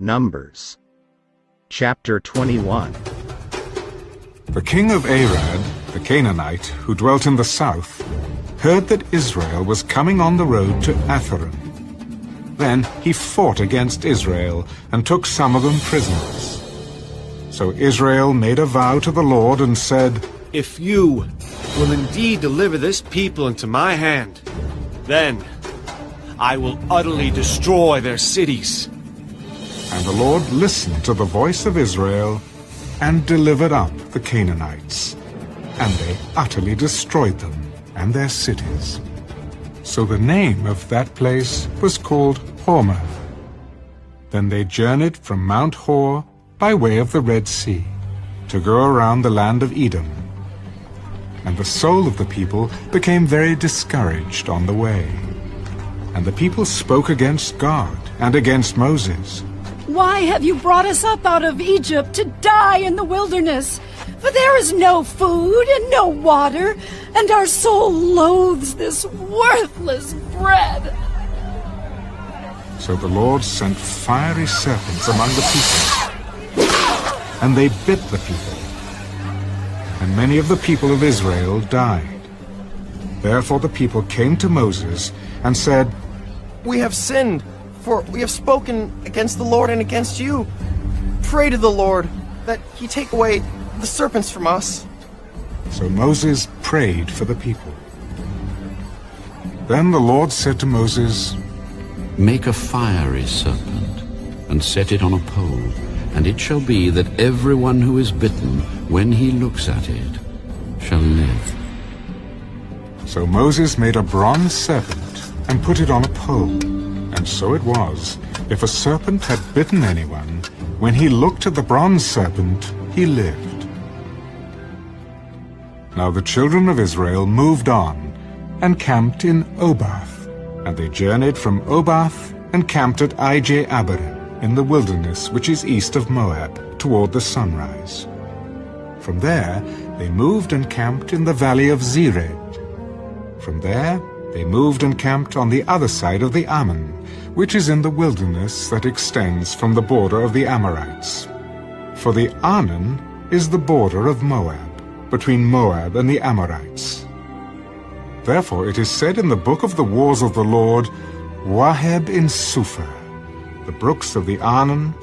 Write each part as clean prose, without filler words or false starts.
Numbers chapter 21. The king of Arad, the Canaanite, who dwelt in the south, heard that Israel was coming on the road to Atharim. Then he fought against Israel and took some of them prisoners. So Israel made a vow to the Lord and said, "If you will indeed deliver this people into my hand, then I will utterly destroy their cities." And the Lord listened to the voice of Israel and delivered up the Canaanites, and they utterly destroyed them and their cities. So the name of that place was called Hormah. Then they journeyed from Mount Hor by way of the Red Sea to go around the land of Edom. And the soul of the people became very discouraged on the way. And the people spoke against God and against Moses. "Why have you brought us up out of Egypt to die in the wilderness? For there is no food and no water, and our soul loathes this worthless bread." So the Lord sent fiery serpents among the people, and they bit the people. And many of the people of Israel died. Therefore the people came to Moses and said, "We have sinned, for we have spoken against the Lord and against you. Pray to the Lord that he take away the serpents from us." So Moses prayed for the people. Then the Lord said to Moses, "Make a fiery serpent, and set it on a pole, and it shall be that everyone who is bitten, when he looks at it, shall live." So Moses made a bronze serpent and put it on a pole. And so it was, if a serpent had bitten anyone, when he looked at the bronze serpent, he lived. Now the children of Israel moved on and camped in Obath. And they journeyed from Obath and camped at Ije-Abarim in the wilderness which is east of Moab, toward the sunrise. From there they moved and camped in the valley of Zered. From there they moved and camped on the other side of the Ammon, which is in the wilderness that extends from the border of the Amorites. For the Arnon is the border of Moab, between Moab and the Amorites. Therefore it is said in the book of the wars of the Lord, Waheb in Suphah, the brooks of the Arnon,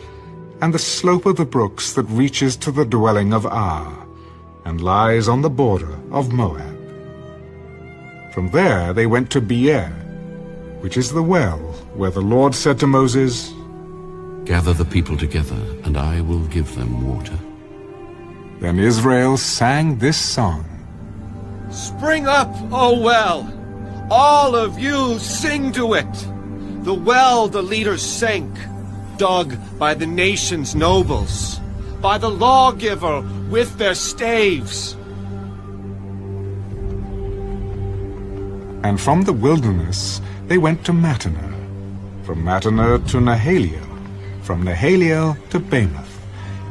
and the slope of the brooks that reaches to the dwelling of Ar, and lies on the border of Moab. From there they went to Beer, which is the well, where the Lord said to Moses, "Gather the people together, and I will give them water." Then Israel sang this song. Spring up, O well! All of you sing to it! The well the leaders sank, dug by the nation's nobles, by the lawgiver with their staves. And from the wilderness they went to Mattanah, from Mattanah to Nahaliel, from Nahaliel to Bamoth,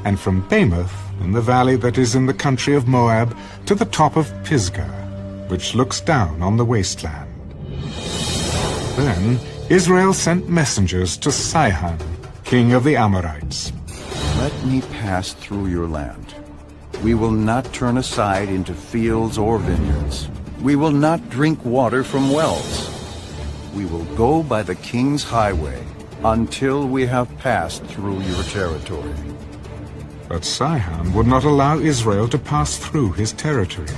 and from Bamoth in the valley that is in the country of Moab to the top of Pisgah, which looks down on the wasteland. Then Israel sent messengers to Sihon, king of the Amorites. "Let me pass through your land. We will not turn aside into fields or vineyards. We will not drink water from wells. We will go by the king's highway until we have passed through your territory." But Sihon would not allow Israel to pass through his territory.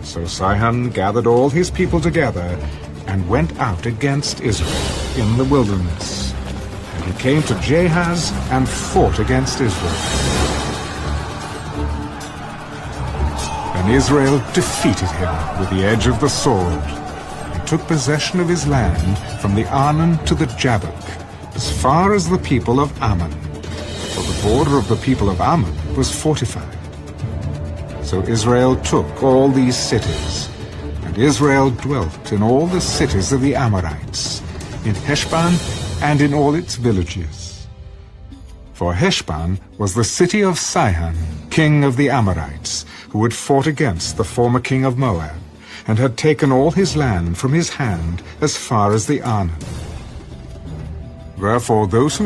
So Sihon gathered all his people together and went out against Israel in the wilderness. And he came to Jahaz and fought against Israel. Then Israel defeated him with the edge of the sword, and took possession of his land from the Arnon to the Jabbok, as far as the people of Ammon. For the border of the people of Ammon was fortified. So Israel took all these cities, and Israel dwelt in all the cities of the Amorites, in Heshbon and in all its villages. For Heshbon was the city of Sihon, king of the Amorites, who had fought against the former king of Moab, and had taken all his land from his hand as far as the Arnon. Therefore those who